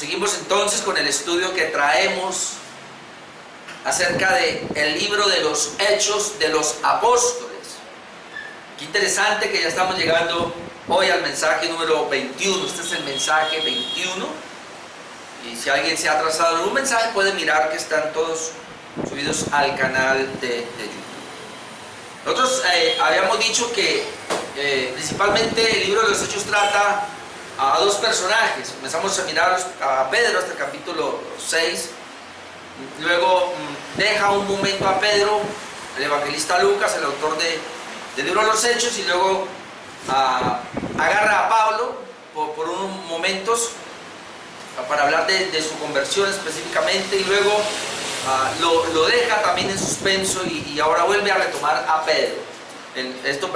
Seguimos entonces con el estudio que traemos acerca del libro de los Hechos de los Apóstoles. Qué interesante que ya estamos llegando hoy al mensaje número 21. Este es el mensaje 21. Y si alguien se ha atrasado en un mensaje, puede mirar que están todos subidos al canal de YouTube. Nosotros habíamos dicho que principalmente el libro de los Hechos trata a dos personajes. Comenzamos a mirar a Pedro hasta el capítulo 6. Luego deja un momento a Pedro, el evangelista Lucas, el autor del libro de los Hechos, y luego agarra a Pablo por unos momentos para hablar de su conversión específicamente, y luego lo deja también en suspenso y ahora vuelve a retomar a Pedro en estos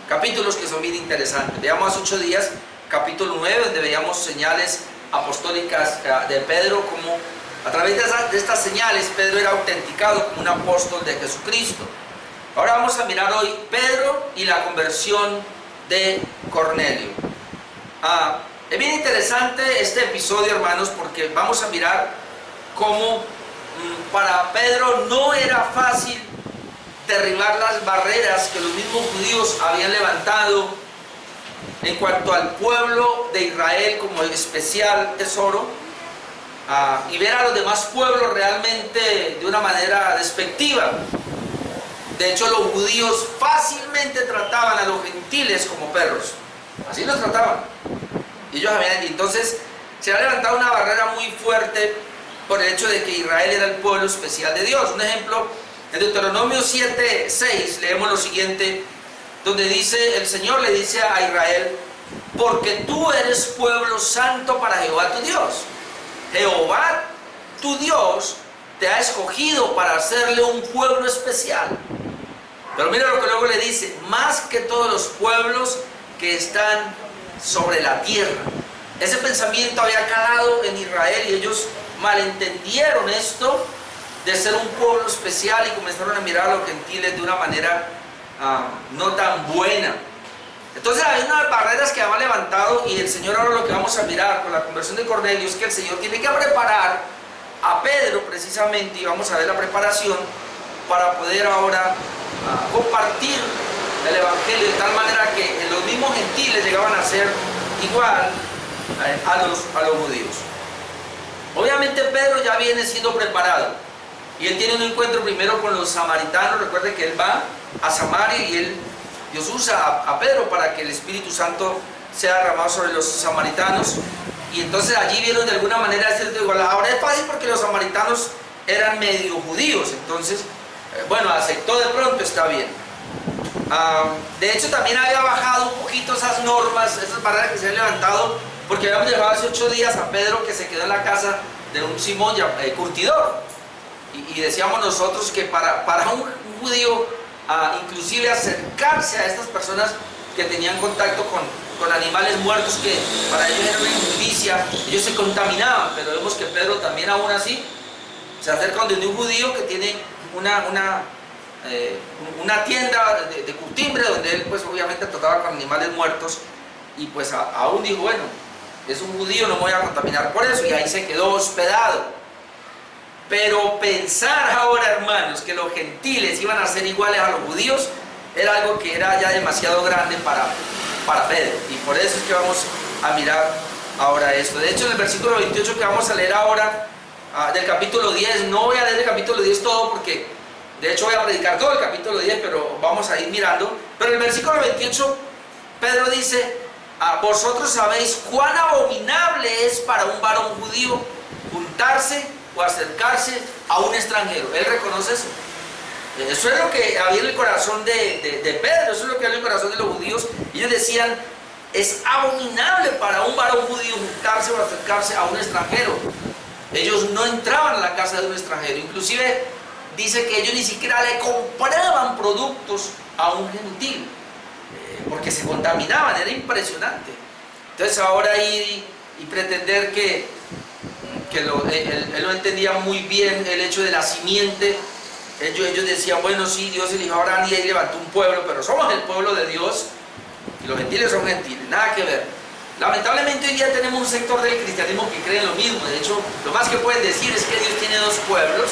capítulos que son bien interesantes. Veamos hace 8 días capítulo 9, donde veíamos señales apostólicas de Pedro, como a través de estas señales Pedro era autenticado como un apóstol de Jesucristo. Ahora vamos a mirar hoy Pedro y la conversión de Cornelio. Es bien interesante este episodio, hermanos, porque vamos a mirar cómo para Pedro no era fácil derribar las barreras que los mismos judíos habían levantado en cuanto al pueblo de Israel como especial tesoro, y ver a los demás pueblos realmente de una manera despectiva. De hecho, los judíos fácilmente trataban a los gentiles como perros. Así los trataban. Entonces se ha levantado una barrera muy fuerte por el hecho de que Israel era el pueblo especial de Dios. Un ejemplo, en Deuteronomio 7:6 leemos lo siguiente, donde dice, el Señor le dice a Israel: porque tú eres pueblo santo para Jehová tu Dios. Jehová tu Dios te ha escogido para hacerle un pueblo especial. Pero mira lo que luego le dice: más que todos los pueblos que están sobre la tierra. Ese pensamiento había calado en Israel y ellos malentendieron esto de ser un pueblo especial y comenzaron a mirar a los gentiles de una manera no tan buena. Entonces hay unas barreras que había levantado, y el Señor, ahora lo que vamos a mirar con la conversión de Cornelio es que el Señor tiene que preparar a Pedro precisamente, y vamos a ver la preparación para poder ahora compartir el Evangelio de tal manera que los mismos gentiles llegaban a ser igual a los judíos. Obviamente Pedro ya viene siendo preparado, y él tiene un encuentro primero con los samaritanos. Recuerde que él va a Samaria y Dios usa a Pedro para que el Espíritu Santo sea derramado sobre los samaritanos, y entonces allí vieron de alguna manera este igual. Ahora es fácil porque los samaritanos eran medio judíos, entonces bueno, aceptó de pronto, está bien. De hecho también había bajado un poquito esas normas, esas barreras que se han levantado, porque habíamos llevado hace 8 días a Pedro, que se quedó en la casa de un Simón curtidor, y decíamos nosotros que para un judío inclusive acercarse a estas personas que tenían contacto con animales muertos, que para ellos era una injusticia, ellos se contaminaban. Pero vemos que Pedro también, aún así, se acerca donde un judío que tiene una tienda de curtimbre, donde él pues obviamente trataba con animales muertos, y pues aún dijo, bueno, es un judío, no me voy a contaminar por eso, y ahí se quedó hospedado. Pero pensar ahora, hermanos, que los gentiles iban a ser iguales a los judíos, era algo que era ya demasiado grande para Pedro, y por eso es que vamos a mirar ahora esto. De hecho, en el versículo 28 que vamos a leer ahora, del capítulo 10, no voy a leer el capítulo 10 todo, porque de hecho voy a predicar todo el capítulo 10, pero vamos a ir mirando. Pero en el versículo 28 Pedro dice: vosotros sabéis cuán abominable es para un varón judío juntarse o acercarse a un extranjero. Él reconoce eso. Eso es lo que había en el corazón de Pedro, eso es lo que había en el corazón de los judíos. Ellos decían: es abominable para un varón judío juntarse o acercarse a un extranjero. Ellos no entraban a la casa de un extranjero. Inclusive dice que ellos ni siquiera le compraban productos a un gentil, porque se contaminaban. Era impresionante. Entonces ahora ir y pretender que él no entendía muy bien el hecho de la simiente. Ellos decían: bueno, sí, Dios eligió a Abraham y ahí levantó un pueblo, pero somos el pueblo de Dios y los gentiles son gentiles. Nada que ver. Lamentablemente hoy día tenemos un sector del cristianismo que cree en lo mismo. De hecho, lo más que pueden decir es que Dios tiene dos pueblos.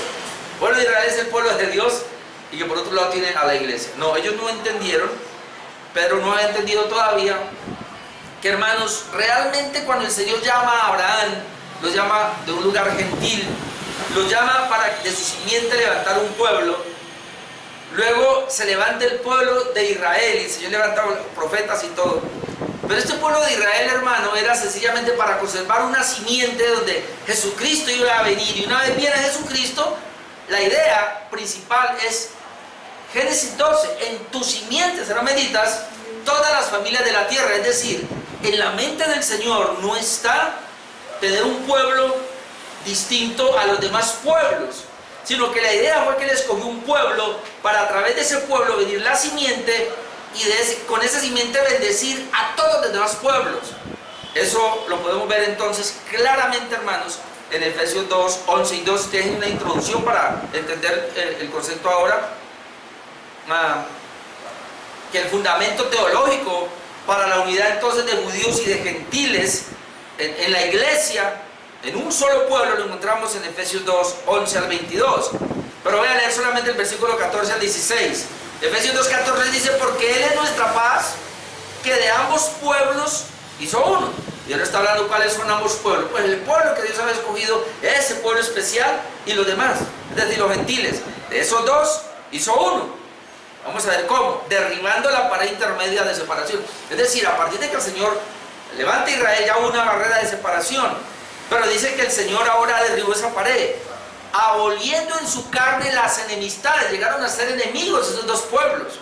El pueblo de Israel es el pueblo de Dios y que por otro lado tiene a la iglesia. No, ellos no entendieron, Pedro no ha entendido todavía que, hermanos, realmente cuando el Señor llama a Abraham, los llama de un lugar gentil, los llama para de su simiente levantar un pueblo. Luego se levanta el pueblo de Israel y el Señor levanta profetas y todo. Pero este pueblo de Israel, hermano, era sencillamente para conservar una simiente donde Jesucristo iba a venir. Y una vez viene Jesucristo, la idea principal es Génesis 12, en tu simiente serán benditas todas las familias de la tierra. Es decir, en la mente del Señor no está tener un pueblo distinto a los demás pueblos, sino que la idea fue que Él escogió un pueblo para a través de ese pueblo venir la simiente y con esa simiente bendecir a todos los demás pueblos. Eso lo podemos ver entonces claramente, hermanos, en Efesios 2, 11 y 12, que es una introducción para entender el concepto ahora, que el fundamento teológico para la unidad entonces de judíos y de gentiles en la iglesia, en un solo pueblo, lo encontramos en Efesios 2, 11 al 22. Pero voy a leer solamente el versículo 14 al 16. Efesios 2, 14 dice: porque Él es nuestra paz, que de ambos pueblos hizo uno. Y ahora está hablando cuáles son ambos pueblos. Pues el pueblo que Dios había escogido, ese pueblo especial, y los demás, es decir, los gentiles. De esos dos hizo uno. Vamos a ver cómo: derribando la pared intermedia de separación. Es decir, a partir de que el Señor levanta a Israel, ya hubo una barrera de separación. Pero dice que el Señor ahora derribó esa pared, aboliendo en su carne las enemistades. Llegaron a ser enemigos esos dos pueblos.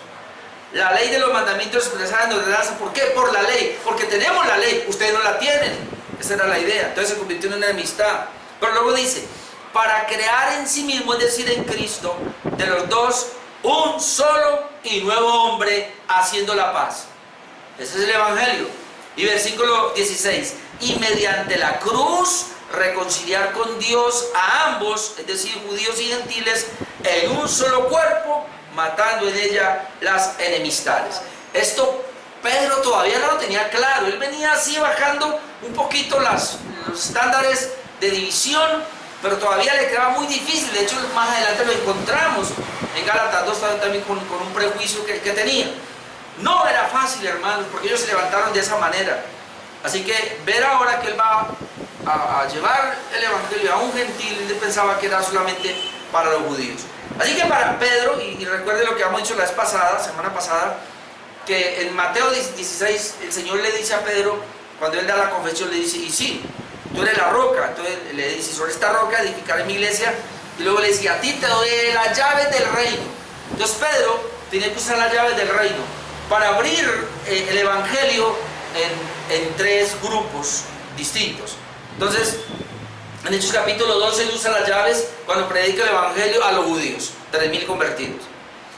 La ley de los mandamientos expresada en ordenanza. ¿Por qué? Por la ley. Porque tenemos la ley, ustedes no la tienen. Esa era la idea. Entonces se convirtió en una enemistad. Pero luego dice: para crear en sí mismo, es decir, en Cristo, de los dos, un solo y nuevo hombre, haciendo la paz. Ese es el Evangelio. Y versículo 16: y mediante la cruz reconciliar con Dios a ambos, es decir, judíos y gentiles, en un solo cuerpo, matando en ella las enemistades. Esto Pedro todavía no lo tenía claro. Él venía así bajando un poquito los estándares de división, pero todavía le quedaba muy difícil. De hecho, más adelante lo encontramos en Gálatas 2 también con un prejuicio que tenía. No era fácil, hermanos, porque ellos se levantaron de esa manera. Así que ver ahora que Él va a llevar el Evangelio a un gentil, Él pensaba que era solamente para los judíos. Así que para Pedro, y recuerde lo que habíamos dicho la vez pasada, semana pasada, que en Mateo 16 el Señor le dice a Pedro, cuando Él da la confesión, le dice: y sí, tú eres la roca. Entonces le dice: sobre esta roca edificaré mi iglesia. Y luego le dice: a ti te doy las llaves del reino. Entonces Pedro tenía que usar las llaves del reino para abrir el Evangelio en tres grupos distintos. Entonces, en Hechos capítulo 12 él usa las llaves cuando predica el Evangelio a los judíos, 3.000 convertidos.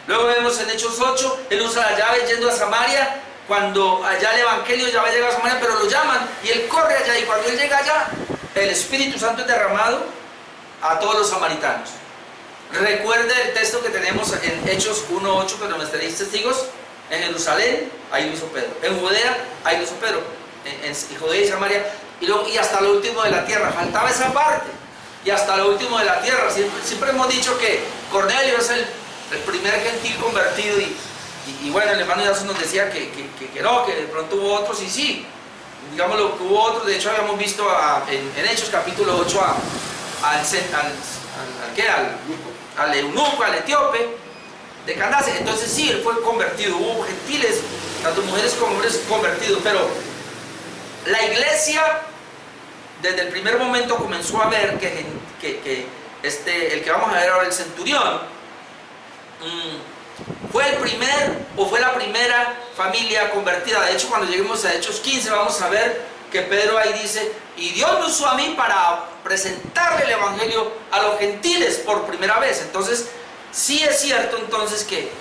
Luego vemos en Hechos 8, él usa las llaves yendo a Samaria, cuando allá el Evangelio ya va a llegar a Samaria, pero lo llaman y él corre allá, y cuando él llega allá, el Espíritu Santo es derramado a todos los samaritanos. Recuerde el texto que tenemos en Hechos 1:8, cuando me estaréis testigos. En Jerusalén, ahí lo hizo Pedro. En Judea, ahí lo hizo Pedro. En Judea y Samaria. Y hasta lo último de la tierra. Faltaba esa parte. Y hasta lo último de la tierra. Siempre hemos dicho que Cornelio es el primer gentil convertido. Y bueno, el hermano Yason nos decía que no, que de pronto hubo otros. Y sí, digámoslo, que hubo otros. De hecho, habíamos visto en Hechos capítulo 8 al eunuco, al etíope de Candace. Entonces sí, él fue convertido. Hubo gentiles, tanto mujeres como hombres convertidos, pero la iglesia desde el primer momento comenzó a ver que el que vamos a ver ahora, el centurión, fue el primer o fue la primera familia convertida. De hecho, cuando lleguemos a Hechos 15 vamos a ver que Pedro ahí dice: y Dios me usó a mí para presentarle el Evangelio a los gentiles por primera vez. Entonces sí es cierto entonces que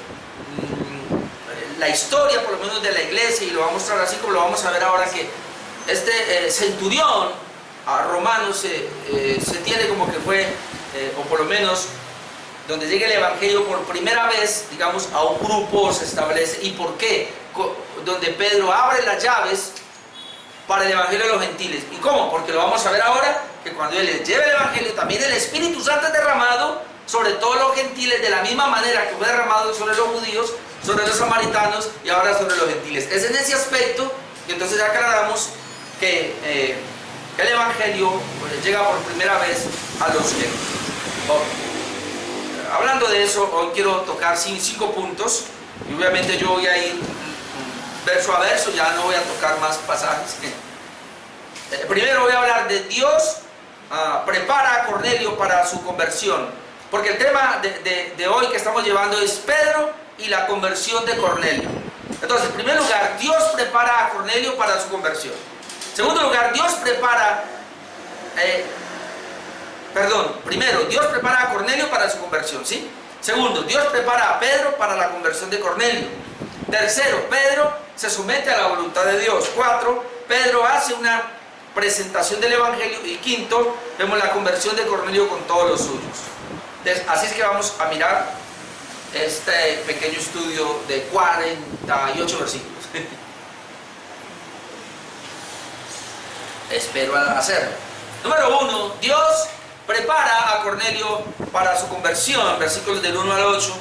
la historia, por lo menos de la iglesia, y lo va a mostrar así como lo vamos a ver ahora, que este centurión romano se tiene como que fue, o por lo menos donde llega el Evangelio por primera vez, digamos, a un grupo se establece. ¿Y por qué? Donde Pedro abre las llaves para el evangelio de los gentiles. ¿Y cómo? Porque lo vamos a ver ahora, que cuando Él les lleve el evangelio, también el Espíritu Santo es derramado sobre todos los gentiles, de la misma manera que fue derramado sobre los judíos, sobre los samaritanos y ahora sobre los gentiles. Es en ese aspecto que entonces aclaramos que el evangelio llega por primera vez a los gentiles. Hablando de eso, hoy quiero tocar 5 puntos, y obviamente yo voy a ir verso a verso, ya no voy a tocar más pasajes. Primero voy a hablar de Dios prepara a Cornelio para su conversión, porque el tema de hoy que estamos llevando es Pedro y la conversión de Cornelio. Entonces, en primer lugar, Dios prepara a Cornelio para su conversión. En segundo lugar, primero, Dios prepara a Cornelio para su conversión, ¿sí? Segundo, Dios prepara a Pedro para la conversión de Cornelio. Tercero, Pedro se somete a la voluntad de Dios. 4, Pedro hace una presentación del evangelio. Y quinto, vemos la conversión de Cornelio con todos los suyos. Entonces, así es que vamos a mirar este pequeño estudio de 48 versículos. Espero hacerlo. Número 1, Dios prepara a Cornelio para su conversión, versículos del 1 al 8.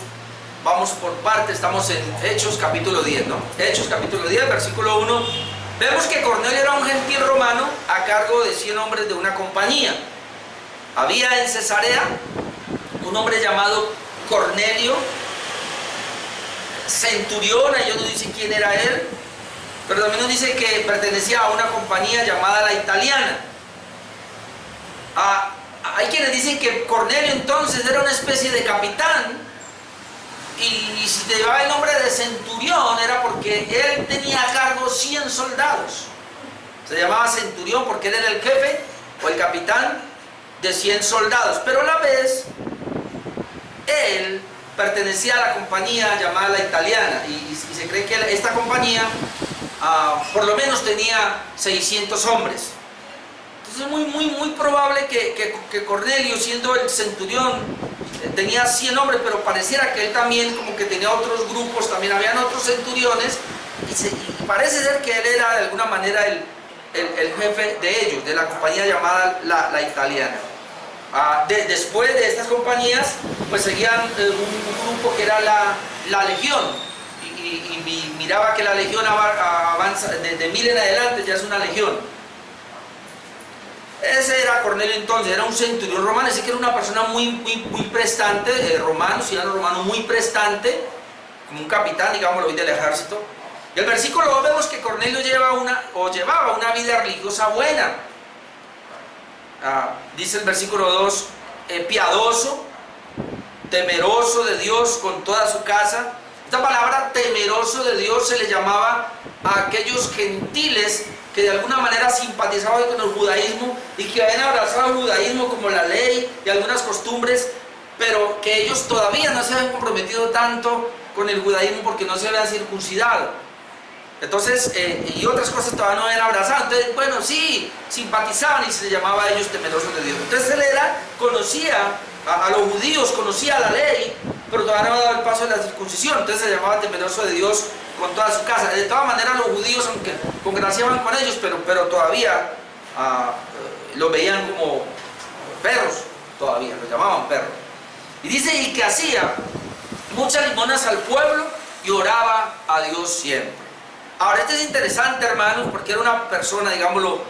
Vamos por partes, estamos en Hechos capítulo 10, ¿no? Hechos capítulo 10, versículo 1. Vemos que Cornelio era un gentil romano a cargo de 100 hombres de una compañía. Había en Cesarea un hombre llamado Cornelio, centurión, ellos no dicen quién era él, pero también nos dice que pertenecía a una compañía llamada la Italiana. Hay quienes dicen que Cornelio entonces era una especie de capitán, y si te llevaba el nombre de centurión era porque él tenía a cargo 100 soldados. Se llamaba centurión porque él era el jefe o el capitán de 100 soldados, pero a la vez él pertenecía a la compañía llamada la Italiana, y se cree que esta compañía por lo menos tenía 600 hombres. Entonces es muy probable que Cornelio, siendo el centurión, tenía 100 hombres, pero pareciera que él también como que tenía otros grupos, también habían otros centuriones, y parece ser que él era de alguna manera el jefe de ellos, de la compañía llamada la Italiana. Después de estas compañías, pues seguían un grupo que era la Legión, y miraba que la Legión avanza, de 1000 en adelante ya es una legión. Ese era Cornelio entonces, era un centurión romano, así que era una persona muy prestante, romano, ciudadano romano muy prestante, como un capitán, digámoslo hoy, del ejército. Y el versículo 2 vemos que Cornelio llevaba una vida religiosa buena. Dice el versículo 2, piadoso, temeroso de Dios con toda su casa. Esta palabra temeroso de Dios se le llamaba a aquellos gentiles que de alguna manera simpatizaban con el judaísmo y que habían abrazado el judaísmo como la ley y algunas costumbres, pero que ellos todavía no se habían comprometido tanto con el judaísmo porque no se habían circuncidado. Entonces, y otras cosas todavía no habían abrazado. Entonces, bueno, sí, simpatizaban y se les llamaba a ellos temerosos de Dios. Entonces él conocía a los judíos, conocía la ley, pero todavía no había dado el paso de la circuncisión. Entonces se llamaba temeroso de Dios con toda su casa. De todas maneras, los judíos, aunque congraciaban con ellos, pero todavía lo veían como perros, todavía, lo llamaban perros. Y dice, y que hacía muchas limonas al pueblo y oraba a Dios siempre. Ahora, esto es interesante, hermanos, porque era una persona, digámoslo,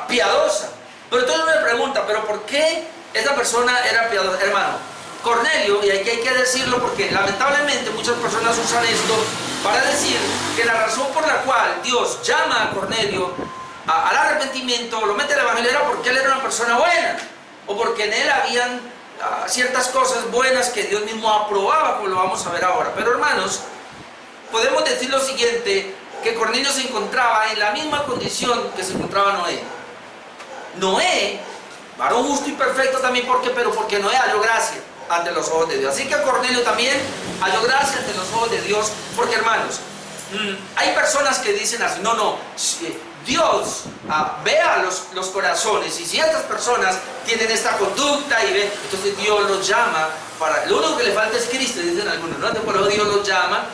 piadosa. Pero entonces uno me pregunta, ¿pero por qué esta persona era piadosa? Hermano, Cornelio, y aquí hay que decirlo porque lamentablemente muchas personas usan esto para decir que la razón por la cual Dios llama a Cornelio al arrepentimiento, lo mete al evangelio, era porque él era una persona buena, o porque en él habían ciertas cosas buenas que Dios mismo aprobaba, como lo vamos a ver ahora. Pero hermanos, podemos decir lo siguiente, que Cornelio se encontraba en la misma condición que se encontraba Noé. Noé, varón justo y perfecto también, pero porque Noé halló gracia ante los ojos de Dios. Así que Cornelio también halló gracia ante los ojos de Dios, porque hermanos, hay personas que dicen así, no, Dios vea los corazones, y si estas personas tienen esta conducta y ven, entonces Dios los llama, lo único que le falta es Cristo, dicen algunos, ¿no? Por eso Dios los llama,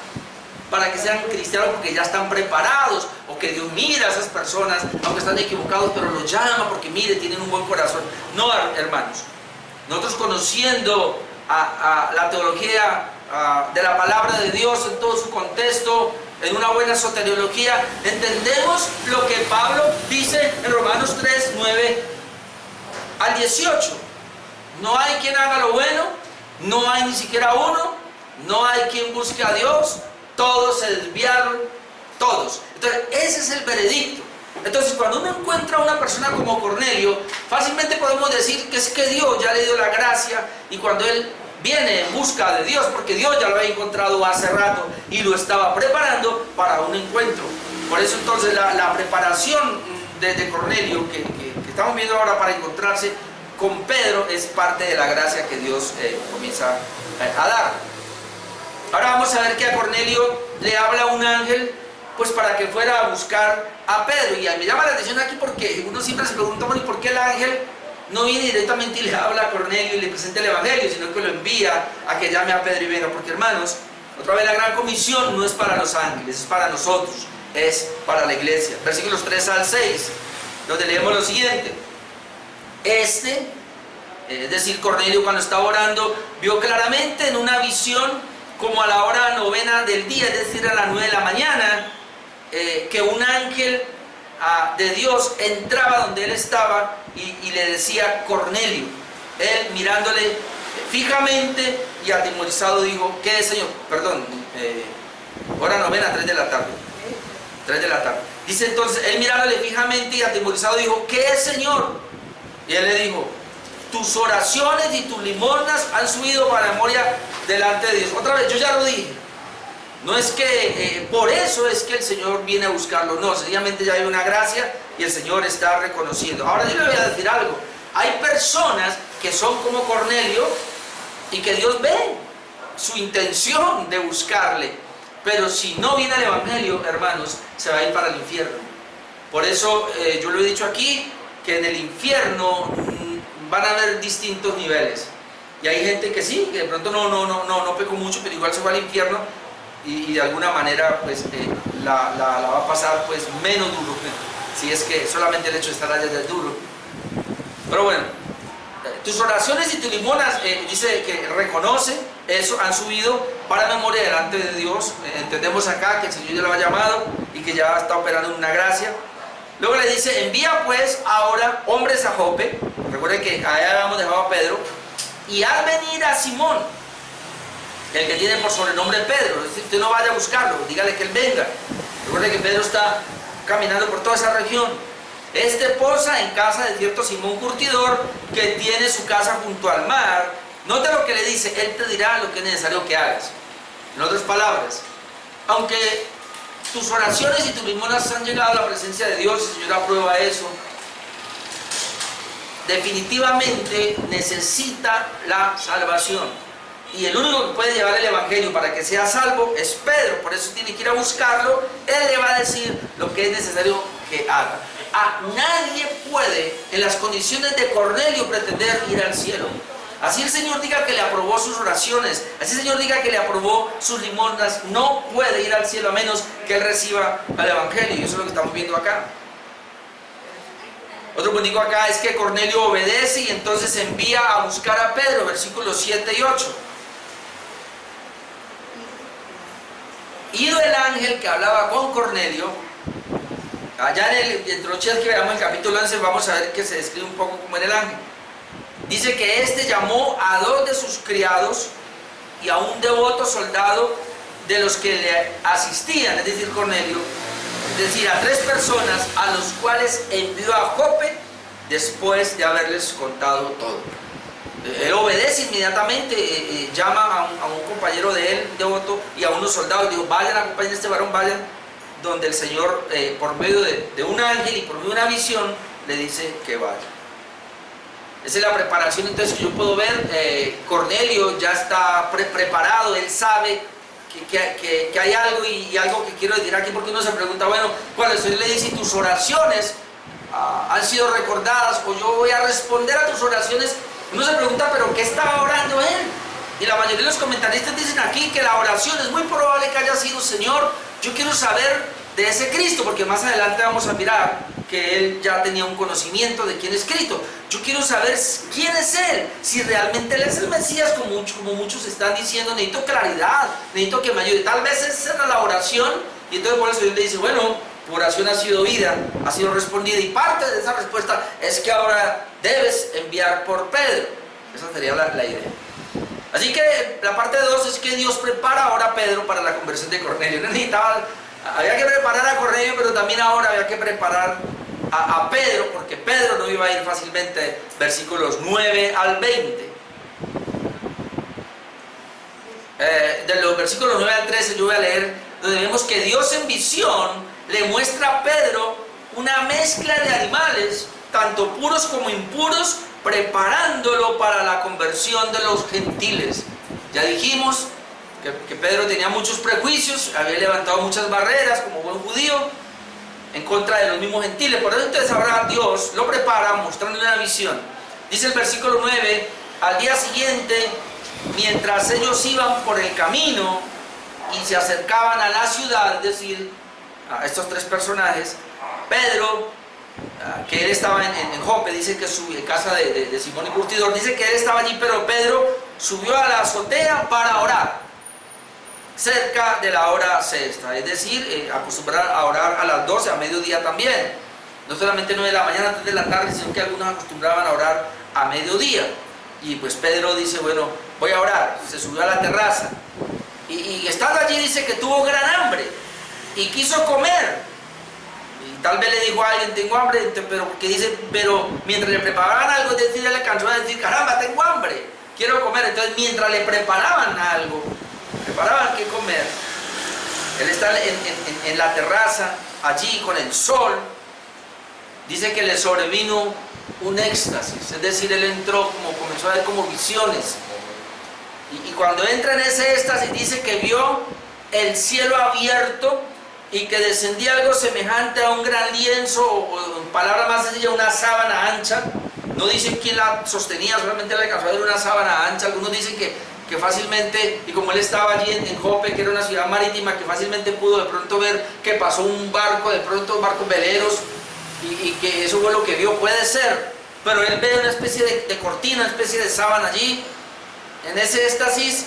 para que sean cristianos porque ya están preparados, o que Dios mira a esas personas, aunque están equivocados, pero los llama porque mire, tienen un buen corazón. No, hermanos, nosotros conociendo la teología de la palabra de Dios en todo su contexto, en una buena soteriología, entendemos lo que Pablo dice en Romanos 3, 9 al 18. No hay quien haga lo bueno, no hay ni siquiera uno, no hay quien busque a Dios, todos se desviaron, todos. Entonces, ese es el veredicto. Entonces, cuando uno encuentra a una persona como Cornelio, fácilmente podemos decir que es que Dios ya le dio la gracia, y cuando él viene en busca de Dios, porque Dios ya lo había encontrado hace rato y lo estaba preparando para un encuentro. Por eso entonces la preparación de Cornelio que estamos viendo ahora para encontrarse con Pedro es parte de la gracia que Dios comienza a dar. Ahora vamos a ver que a Cornelio le habla un ángel, pues para que fuera a buscar a Pedro. Y me llama la atención aquí porque uno siempre se pregunta, bueno, ¿y por qué el ángel no viene directamente y le habla a Cornelio y le presenta el evangelio, sino que lo envía a que llame a Pedro y venga? Porque, hermanos, otra vez la gran comisión no es para los ángeles, es para nosotros, es para la iglesia. Versículos 3 al 6, donde leemos lo siguiente: es decir, Cornelio, cuando estaba orando, vio claramente en una visión, como a la hora novena del día, es decir, a las 9 de la mañana, que un ángel de Dios entraba donde él estaba y le decía: Cornelio. Él, mirándole fijamente y atemorizado, dijo: ¿qué es, Señor? Perdón, hora novena, 3 de la tarde. 3 de la tarde. Dice entonces, él mirándole fijamente y atemorizado dijo: ¿qué es, Señor? Y él le dijo: tus oraciones y tus limosnas han subido para memoria delante de Dios. Otra vez, yo ya lo dije. No es que por eso es que el Señor viene a buscarlo, no, sencillamente ya hay una gracia y el Señor está reconociendo. Ahora yo le voy a decir algo: hay personas que son como Cornelio y que Dios ve su intención de buscarle, pero si no viene el evangelio, hermanos, se va a ir para el infierno. Por eso yo lo he dicho aquí, que en el infierno van a haber distintos niveles, y hay gente que sí, que de pronto no pecó mucho, pero igual se va al infierno, y de alguna manera pues la va a pasar pues menos duro, si es que solamente el hecho de estar allá es duro. Pero bueno, tus oraciones y tus limonas, dice que reconoce eso, han subido para memoria delante de Dios. Entendemos acá que el Señor ya lo ha llamado y que ya está operando en una gracia. Luego le dice: envía pues ahora hombres a Jope. Recuerden que allá habíamos dejado a Pedro, y haz venir a Simón, el que tiene por sobrenombre Pedro. Es decir, usted no vaya a buscarlo, dígale que él venga. Recuerden que Pedro está caminando por toda esa región. Este posa en casa de cierto Simón curtidor, que tiene su casa junto al mar. Nota lo que le dice: él te dirá lo que es necesario que hagas. En otras palabras, aunque tus oraciones y tus limonas han llegado a la presencia de Dios, el Señor aprueba eso, definitivamente necesita la salvación. Y el único que puede llevar el evangelio para que sea salvo es Pedro. Por eso tiene que ir a buscarlo. Él le va a decir lo que es necesario que haga. Nadie puede, en las condiciones de Cornelio, pretender ir al cielo. Así el Señor diga que le aprobó sus oraciones, así el Señor diga que le aprobó sus limonas, no puede ir al cielo a menos que él reciba el evangelio. Y eso es lo que estamos viendo acá. Otro punto acá es que Cornelio obedece y entonces envía a buscar a Pedro, versículos 7 y 8. Ido el ángel que hablaba con Cornelio, allá en los que veamos el capítulo 11, vamos a ver que se describe un poco como era el ángel. Dice que éste llamó a 2 de sus criados y a un devoto soldado de los que le asistían, es decir, Cornelio, es decir, a 3 personas, a los cuales envió a Jope después de haberles contado todo. Él obedece inmediatamente, llama a un compañero de él, devoto, y a unos soldados, dijo: vayan, acompañen a este varón, vayan donde el Señor, por medio de un ángel y por medio de una visión, le dice que vaya. Esa es la preparación entonces que yo puedo ver. Cornelio ya está preparado, él sabe que hay algo, y algo que quiero decir aquí, porque uno se pregunta: bueno, cuando el Señor le dice: tus oraciones han sido recordadas, o yo voy a responder a tus oraciones, uno se pregunta: pero ¿qué estaba orando él? Y la mayoría de los comentaristas dicen aquí que la oración es muy probable que haya sido: Señor, yo quiero saber de ese Cristo, porque más adelante vamos a mirar que él ya tenía un conocimiento de quién es Cristo. Yo quiero saber quién es él, si realmente él es el Mesías, como muchos están diciendo. Necesito claridad, necesito que me ayude. Tal vez esa era la oración, y entonces por eso Dios le dice: bueno, tu oración ha sido oída, ha sido respondida, y parte de esa respuesta es que ahora debes enviar por Pedro. Esa sería la idea. Así que la parte 2 es que Dios prepara ahora a Pedro para la conversión de Cornelio. Había que preparar a Cornelio, pero también ahora había que preparar a Pedro, porque Pedro no iba a ir fácilmente. Versículos 9 al 20. De los versículos 9 al 13 yo voy a leer, donde vemos que Dios en visión le muestra a Pedro una mezcla de animales, tanto puros como impuros, preparándolo para la conversión de los gentiles. Ya dijimos que Pedro tenía muchos prejuicios, había levantado muchas barreras como buen judío en contra de los mismos gentiles. Por eso entonces ahora Dios lo prepara mostrándole una visión. Dice el versículo 9: al día siguiente, mientras ellos iban por el camino y se acercaban a la ciudad, es decir, a estos tres personajes, Pedro, que él estaba en Jope, dice que su casa de Simón el Curtidor, dice que él estaba allí, pero Pedro subió a la azotea para orar cerca de la hora sexta, es decir, acostumbrar a orar a las 12, a mediodía también, no solamente 9 de la mañana, 3 de la tarde, sino que algunos acostumbraban a orar a mediodía. Y pues Pedro dice: bueno, voy a orar. Se subió a la terraza y estando allí dice que tuvo gran hambre y quiso comer. Y tal vez le dijo a alguien: tengo hambre, pero mientras le preparaban algo, es decir, él le cansó de decir: caramba, tengo hambre, quiero comer. Entonces mientras le preparaban algo, preparaban qué comer, él está en la terraza, allí con el sol. Dice que le sobrevino un éxtasis, es decir, él entró, comenzó a ver como visiones. Y cuando entra en ese éxtasis, dice que vio el cielo abierto y que descendía algo semejante a un gran lienzo, o en palabras más sencillas, una sábana ancha. No dicen quién la sostenía, solamente le alcanzó a ver una sábana ancha. Algunos dicen que fácilmente, y como él estaba allí en Jope, que era una ciudad marítima, que fácilmente pudo de pronto ver que pasó un barco, de pronto barcos veleros, y que eso fue lo que vio. Puede ser, pero él ve una especie de cortina, una especie de sábana allí, en ese éxtasis,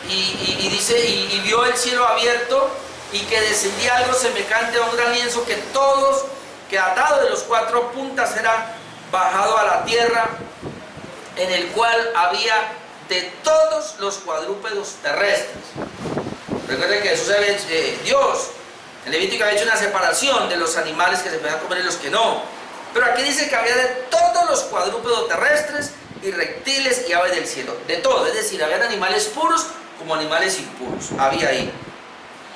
y dice, y vio el cielo abierto, y que descendía algo semejante a un gran lienzo, que atado de los 4 puntas era bajado a la tierra, en el cual había de todos los cuadrúpedos terrestres. Recuerden que Jesús Dios en Levítico había hecho una separación de los animales que se podían comer y los que no, pero aquí dice que había de todos los cuadrúpedos terrestres y reptiles y aves del cielo, de todo, es decir, habían animales puros como animales impuros, había ahí.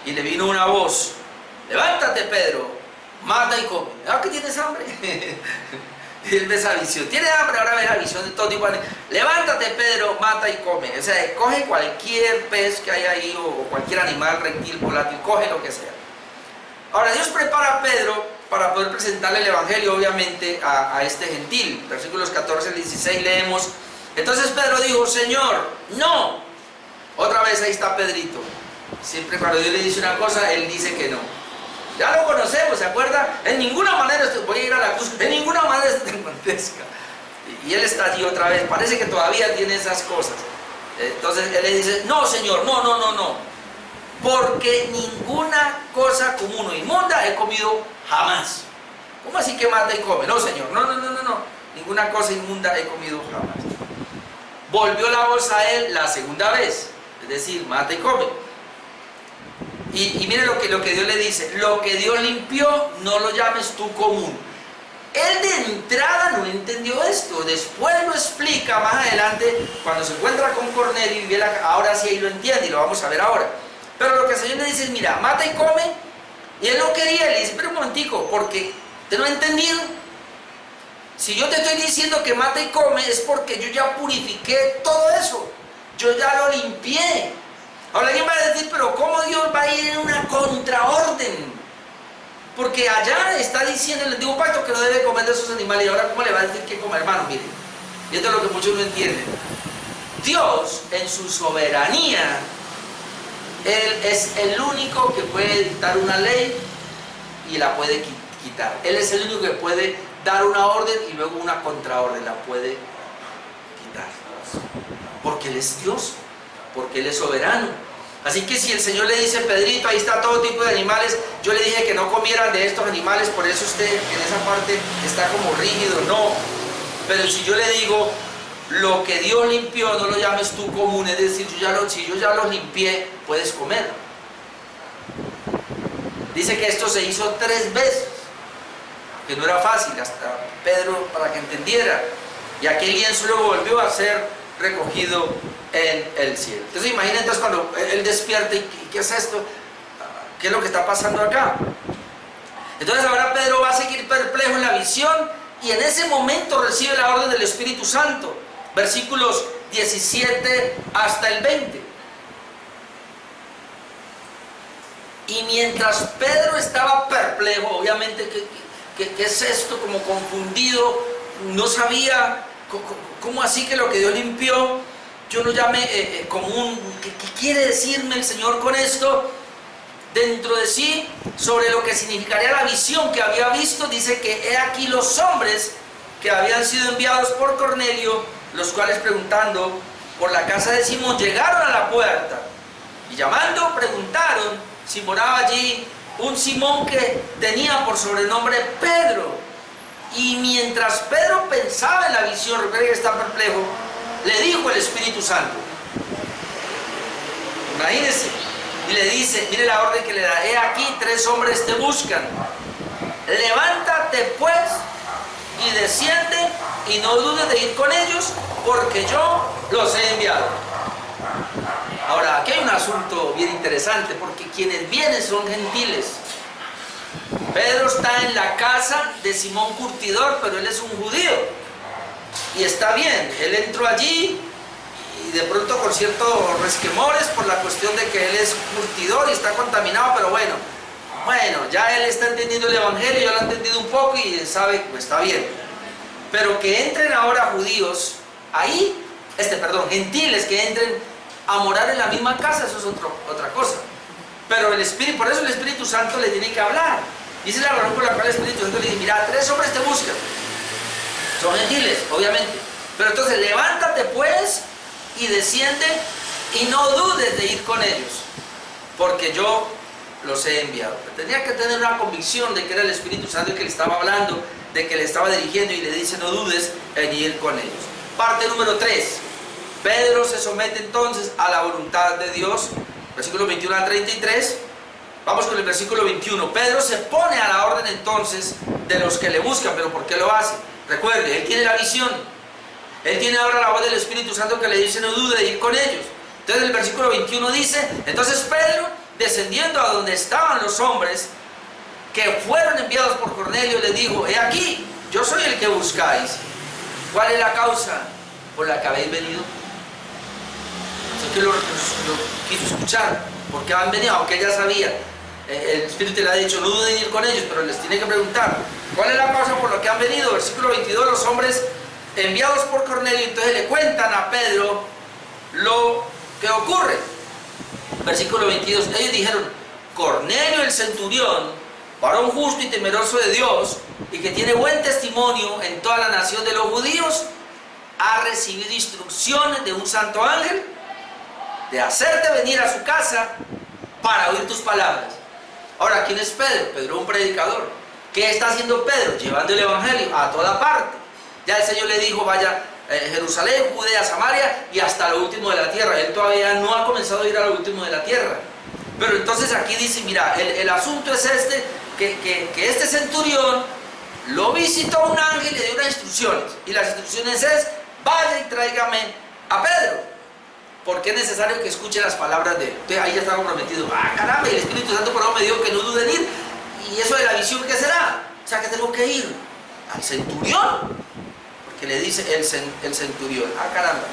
Y le vino una voz: levántate, Pedro, mata y come. ¿Ah, que tienes hambre? Y él ve esa visión, tiene hambre, ahora ve la visión de todo tipo de... Levántate, Pedro, mata y come. O sea, coge cualquier pez que haya ahí, o cualquier animal, reptil, volátil, coge lo que sea. Ahora Dios prepara a Pedro para poder presentarle el evangelio, obviamente, a este gentil. Versículos 14 al 16 leemos: entonces Pedro dijo: Señor, no. Otra vez ahí está Pedrito. Siempre cuando Dios le dice una cosa, él dice que no. Ya lo conocemos, ¿se acuerda? En ninguna manera voy a ir a la cruz, en ninguna manera esto te acontezca. Y él está allí otra vez, parece que todavía tiene esas cosas. Entonces él le dice: no, Señor, no, porque ninguna cosa común o inmunda he comido jamás. ¿Cómo así que mata y come? No, Señor, no, ninguna cosa inmunda he comido jamás. Volvió la voz a él la segunda vez, es decir, mata y come. Y mire lo que Dios le dice: lo que Dios limpió, no lo llames tú común. Él de entrada no entendió esto, después lo explica más adelante, cuando se encuentra con Cornelio y ve ahora sí ahí lo entiende, y lo vamos a ver ahora. Pero lo que el Señor le dice es: mira, mata y come. Y él no quería, le dice: pero un momentico, porque te lo he entendido. Si yo te estoy diciendo que mata y come, es porque yo ya purifiqué todo eso, yo ya lo limpié. Ahora alguien va a decir: pero ¿cómo Dios va a ir en una contraorden? Porque allá está diciendo en el antiguo pacto que no debe comer de esos animales, y ahora ¿cómo le va a decir que come? Hermano, miren, y esto es lo que muchos no entienden. Dios, en su soberanía, Él es el único que puede dictar una ley y la puede quitar. Él es el único que puede dar una orden y luego una contraorden, la puede quitar. Porque Él es Dios, porque Él es soberano. Así que si el Señor le dice, Pedrito, ahí está todo tipo de animales, yo le dije que no comieran de estos animales, por eso usted en esa parte está como rígido, no. Pero si yo le digo, lo que Dios limpió, no lo llames tú común, es decir, si yo ya los limpié, puedes comer. Dice que esto se hizo 3 veces, que no era fácil, hasta Pedro para que entendiera. Y aquel lienzo luego volvió a ser recogido en el cielo. Entonces imagina entonces cuando él despierta, ¿y qué es esto? ¿Qué es lo que está pasando acá? Entonces ahora Pedro va a seguir perplejo en la visión y en ese momento recibe la orden del Espíritu Santo. Versículos 17 hasta el 20. Y mientras Pedro estaba perplejo, obviamente, ¿qué es esto? Como confundido, no sabía cómo así que lo que Dios limpió, yo lo llamé común. ¿Qué quiere decirme el Señor con esto? Dentro de sí, sobre lo que significaría la visión que había visto, dice que he aquí los hombres que habían sido enviados por Cornelio, los cuales preguntando por la casa de Simón, llegaron a la puerta y llamando preguntaron si moraba allí un Simón que tenía por sobrenombre Pedro. Y mientras Pedro pensaba en la visión, recuerda que está perplejo, le dijo el Espíritu Santo, imagínense, y le dice, mire la orden que le da, he aquí 3 hombres te buscan, levántate pues y desciende y no dudes de ir con ellos, porque yo los he enviado. Ahora, aquí hay un asunto bien interesante, porque quienes vienen son gentiles. Pedro está en la casa de Simón Curtidor, pero él es un judío. Y está bien, él entró allí y de pronto con ciertos resquemores por la cuestión de que él es curtidor y está contaminado, pero bueno, ya él está entendiendo el Evangelio, yo lo he entendido un poco y sabe, pues está bien. Pero que entren ahora judíos ahí, gentiles que entren a morar en la misma casa, eso es otra cosa. Pero el Espíritu, por eso el Espíritu Santo le tiene que hablar. Dice la razón por la cual el Espíritu Santo le dice, mira, 3 hombres te buscan. Son gentiles, obviamente. Pero entonces levántate pues y desciende y no dudes de ir con ellos, porque yo los he enviado. Tenía que tener una convicción de que era el Espíritu Santo el que le estaba hablando, de que le estaba dirigiendo, y le dice no dudes en ir con ellos. Parte número 3. Pedro se somete entonces a la voluntad de Dios. Versículo 21 al 33. Vamos con el versículo 21. Pedro se pone a la orden entonces de los que le buscan. ¿Pero por qué lo hace? Recuerde, él tiene la visión. Él tiene ahora la voz del Espíritu Santo que le dice no dude de ir con ellos. Entonces el versículo 21 dice, entonces Pedro, descendiendo a donde estaban los hombres que fueron enviados por Cornelio, les dijo, he aquí, yo soy el que buscáis. ¿Cuál es la causa por la que habéis venido? Así que lo quiso escuchar, porque han venido, aunque ya sabía. El Espíritu le ha dicho, no duden en ir con ellos, pero les tiene que preguntar, ¿cuál es la causa por la que han venido? Versículo 22, los hombres enviados por Cornelio, entonces le cuentan a Pedro lo que ocurre. Versículo 22, ellos dijeron, Cornelio el centurión, varón justo y temeroso de Dios, y que tiene buen testimonio en toda la nación de los judíos, ha recibido instrucciones de un santo ángel de hacerte venir a su casa para oír tus palabras. Ahora, ¿quién es Pedro? Pedro es un predicador. ¿Qué está haciendo Pedro? Llevando el Evangelio a toda parte. Ya el Señor le dijo, vaya Jerusalén, Judea, Samaria y hasta lo último de la tierra. Él todavía no ha comenzado a ir a lo último de la tierra. Pero entonces aquí dice, mira, el asunto es este, que este centurión lo visitó un ángel y le dio unas instrucciones. Y las instrucciones es, vaya y tráigame a Pedro, porque es necesario que escuche las palabras de él. Entonces ahí ya está comprometido. Ah, caramba, el Espíritu Santo por ahora me dijo que no duden en ir. ¿Y eso de la visión qué será? O sea, que tengo que ir al centurión, porque le dice el centurión. Ah, caramba.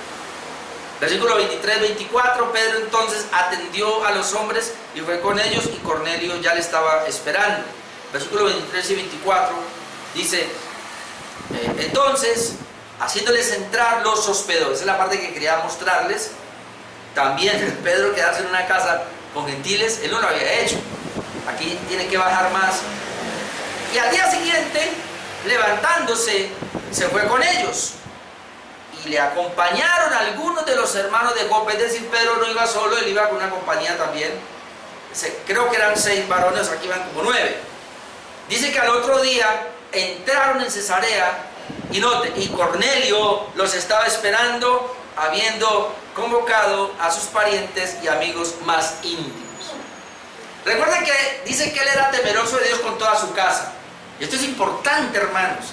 Versículo 23-24, Pedro entonces atendió a los hombres y fue con ellos, y Cornelio ya le estaba esperando. Versículo 23 y 24 dice, entonces haciéndoles entrar, los hospedó. Esa es la parte que quería mostrarles. También Pedro quedarse en una casa con gentiles, él no lo había hecho. Aquí tiene que bajar más. Y al día siguiente, levantándose, se fue con ellos. Y le acompañaron algunos de los hermanos de Jope. Es decir, Pedro no iba solo, él iba con una compañía también. Creo que eran 6 varones, aquí van como 9. Dice que al otro día entraron en Cesarea y note, y Cornelio los estaba esperando, habiendo convocado a sus parientes y amigos más íntimos. Recuerden que dice que él era temeroso de Dios con toda su casa. Y esto es importante, hermanos,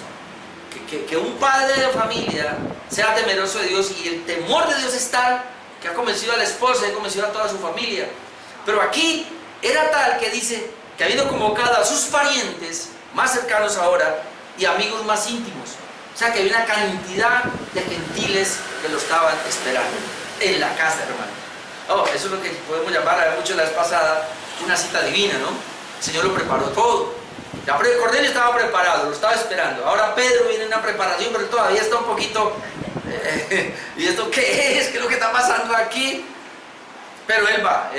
que un padre de familia sea temeroso de Dios, y el temor de Dios es tal que ha convencido a la esposa y ha convencido a toda su familia. Pero aquí era tal que dice que habiendo convocado a sus parientes más cercanos ahora y amigos más íntimos. O sea que había una cantidad de gentiles que lo estaban esperando en la casa, hermano. Oh, eso es lo que podemos llamar, había mucho la vez pasada, una cita divina, ¿no? El Señor lo preparó todo. Ya Cornelio estaba preparado, lo estaba esperando. Ahora Pedro viene en una preparación, pero todavía está un poquito... ¿Y esto qué es? ¿Qué es lo que está pasando aquí? Pero él va.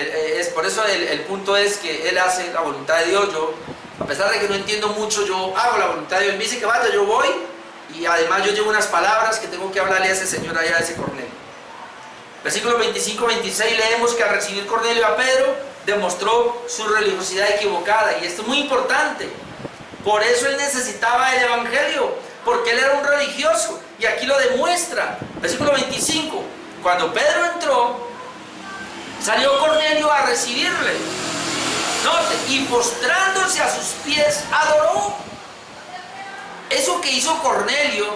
Por eso el punto es que él hace la voluntad de Dios. Yo, a pesar de que no entiendo mucho, yo hago la voluntad de Dios. Él me dice que vaya, yo voy. Y además yo llevo unas palabras que tengo que hablarle a ese señor allá, a ese Cornelio. Versículos 25-26 leemos que al recibir Cornelio a Pedro, demostró su religiosidad equivocada. Y esto es muy importante. Por eso él necesitaba el evangelio, porque él era un religioso. Y aquí lo demuestra. Versículo 25. Cuando Pedro entró, salió Cornelio a recibirle. Note, y postrándose a sus pies, adoró. Eso que hizo Cornelio,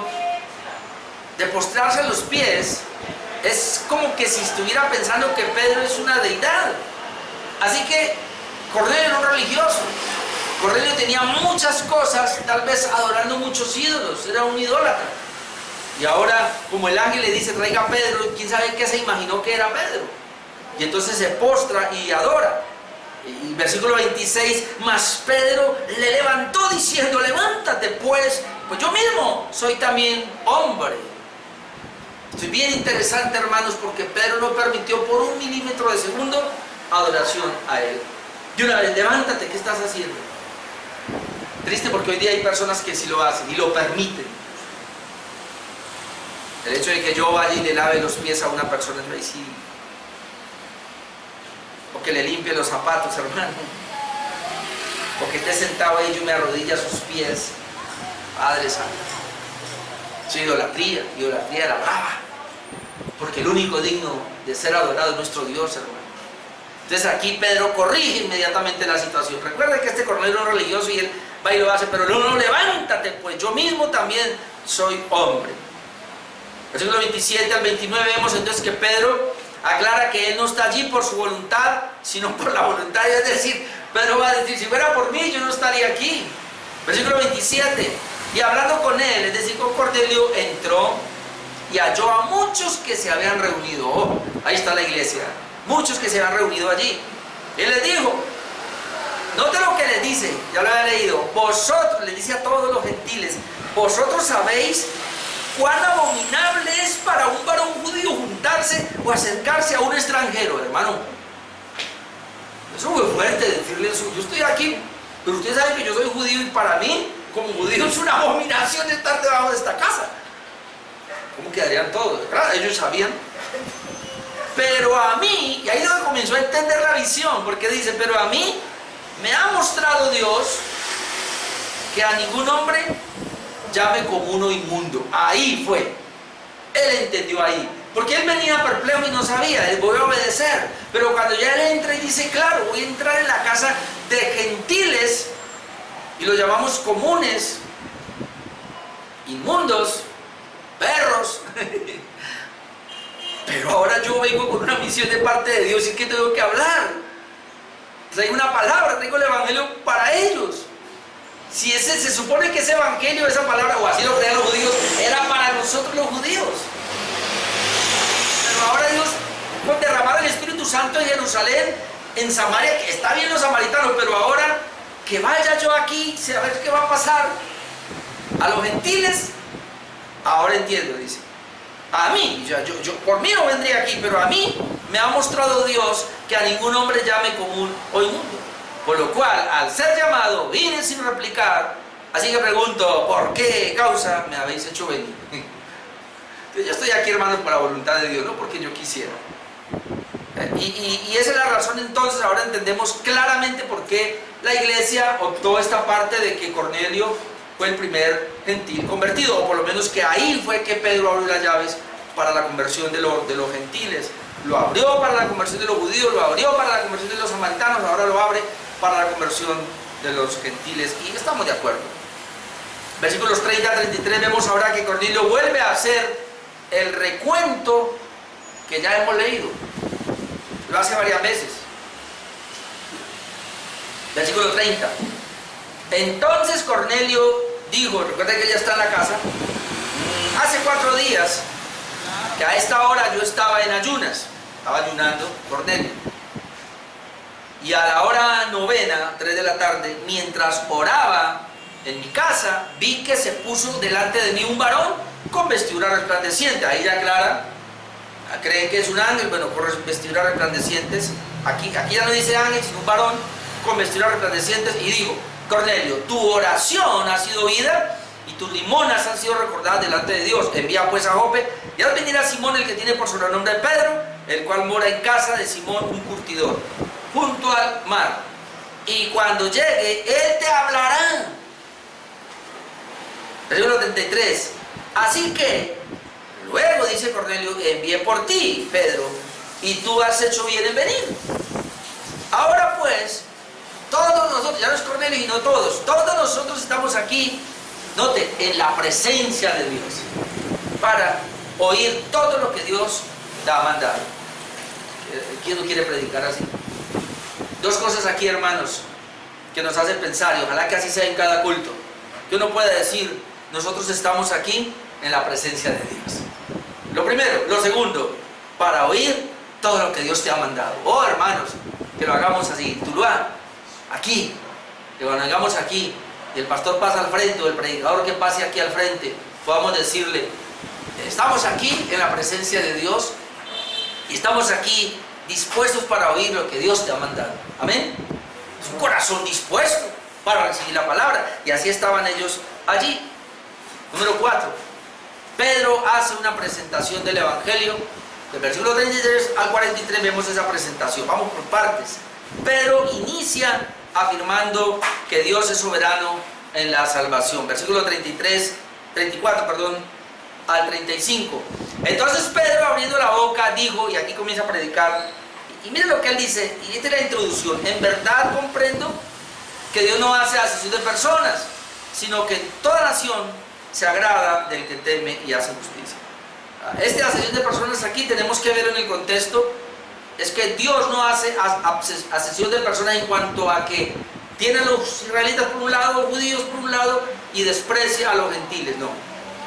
de postrarse a los pies, es como que si estuviera pensando que Pedro es una deidad. Así que Cornelio era un religioso. Cornelio tenía muchas cosas, tal vez adorando muchos ídolos, era un idólatra. Y ahora, como el ángel le dice, traiga a Pedro, quién sabe qué se imaginó que era Pedro. Y entonces se postra y adora. Y versículo 26, mas Pedro le levantó diciendo, levántate pues yo mismo soy también hombre. Esto es bien interesante, hermanos, porque Pedro no permitió por 1 milímetro de segundo adoración a él. De una vez, levántate, ¿qué estás haciendo? Triste porque hoy día hay personas que sí lo hacen y lo permiten. El hecho de que yo vaya y le lave los pies a una persona es medicina. O que le limpie los zapatos, hermano. O que esté sentado ahí y yo me arrodille a sus pies. Padre Santo. Es idolatría de la brava. Porque el único digno de ser adorado es nuestro Dios, hermano. Entonces aquí Pedro corrige inmediatamente la situación. Recuerda que este Cornelio era religioso y él va y lo hace, pero no, levántate, pues yo mismo también soy hombre. Versículo 27 al 29 vemos entonces que Pedro aclara que él no está allí por su voluntad, sino por la voluntad de Dios. Es decir, Pedro va a decir, si fuera por mí yo no estaría aquí. Versículo 27, y hablando con él, es decir, con Cornelio, entró y halló a muchos que se habían reunido. Oh, ahí está la iglesia. Muchos que se habían reunido allí. Él les dijo, note lo que les dice, ya lo había leído, vosotros, les dice a todos los gentiles, vosotros sabéis cuán abominable es para un varón judío juntarse o acercarse a un extranjero, hermano. Eso fue fuerte decirle eso. Yo estoy aquí, pero usted sabe que yo soy judío y para mí, como judío, es una abominación estar debajo de esta casa. ¿Cómo quedarían todos? Claro, ellos sabían. Pero a mí, y ahí es donde comenzó a entender la visión, porque dice, pero a mí me ha mostrado Dios que a ningún hombre llame como uno inmundo. Ahí fue. Él entendió ahí. Porque él venía perplejo y no sabía, él voy a obedecer. Pero cuando ya él entra y dice, claro, voy a entrar en la casa de gentiles, y lo llamamos comunes, inmundos, perros. Pero ahora yo vengo con una misión de parte de Dios y es que tengo que hablar. Traigo una palabra, traigo el evangelio para ellos. Si se supone que ese evangelio, esa palabra, o así lo creían los judíos, era para nosotros los judíos. Pero ahora Dios, con derramar el Espíritu Santo en Jerusalén, en Samaria, que está bien los samaritanos, pero ahora que vaya yo aquí, a ver qué va a pasar. A los gentiles, ahora entiendo, dice. A mí, yo por mí no vendría aquí, pero a mí me ha mostrado Dios que a ningún hombre llame común o inmundo. Por lo cual, al ser llamado, vine sin replicar. Así que pregunto, ¿por qué causa me habéis hecho venir? Yo estoy aquí, hermanos, por la voluntad de Dios, no porque yo quisiera. Y esa es la razón. Entonces ahora entendemos claramente por qué la iglesia optó esta parte de que Cornelio fue el primer gentil convertido, o por lo menos que ahí fue que Pedro abrió las llaves para la conversión de los gentiles. Lo abrió para la conversión de los judíos, lo abrió para la conversión de los samaritanos, ahora lo abre para la conversión de los gentiles, y estamos de acuerdo. Versículos 30 a 33 vemos ahora que Cornelio vuelve a hacer el recuento que ya hemos leído. Lo hace varias veces. Versículo 30. Entonces Cornelio dijo, recuerda que ya está en la casa, hace 4 días que a esta hora yo estaba en ayunas, estaba ayunando Cornelio, y a la hora 9, 3 de la tarde, mientras oraba en mi casa, vi que se puso delante de mí un varón con vestidura resplandeciente. Ahí ya aclara, creen que es un ángel, bueno, con vestiduras resplandecientes. Aquí ya no dice ángel, sino un varón con vestiduras resplandecientes, y dijo, Cornelio, tu oración ha sido oída y tus limonas han sido recordadas delante de Dios. Envía pues a Jope y haz venir a Simón, el que tiene por sobrenombre Pedro, el cual mora en casa de Simón, un curtidor, junto al mar. Y cuando llegue, él te hablará. Versículo 33. Así que, luego dice Cornelio, envié por ti, Pedro, y tú has hecho bien en venir. Ahora pues, todos nosotros, ya no es Cornelio y no todos nosotros estamos aquí, note, en la presencia de Dios, para oír todo lo que Dios te ha mandado. ¿Quién no quiere predicar así? 2 cosas aquí, hermanos, que nos hacen pensar, y ojalá que así sea en cada culto, que uno pueda decir, nosotros estamos aquí en la presencia de Dios. Lo primero. Lo segundo, para oír todo lo que Dios te ha mandado. Oh, hermanos, que lo hagamos así, Tuluá, aquí, que lo hagamos aquí, y el pastor pasa al frente, o el predicador que pase aquí al frente, podamos decirle, estamos aquí en la presencia de Dios, y estamos aquí dispuestos para oír lo que Dios te ha mandado. Amén. Es un corazón dispuesto para recibir la palabra, y así estaban ellos allí. Número 4. Pedro hace una presentación del Evangelio. Del versículo 33 al 43 vemos esa presentación. Vamos por partes. Pedro inicia afirmando que Dios es soberano en la salvación. Versículo 34 al 35. Entonces Pedro, abriendo la boca, dijo, y aquí comienza a predicar, y miren lo que él dice, y esta es la introducción: en verdad comprendo que Dios no hace acepción de personas, sino que en toda nación se agrada del que teme y hace justicia. Esta acepción de personas aquí tenemos que ver en el contexto, es que Dios no hace acepción de personas en cuanto a que tiene a los israelitas por un lado, los judíos por un lado, y desprecia a los gentiles. No,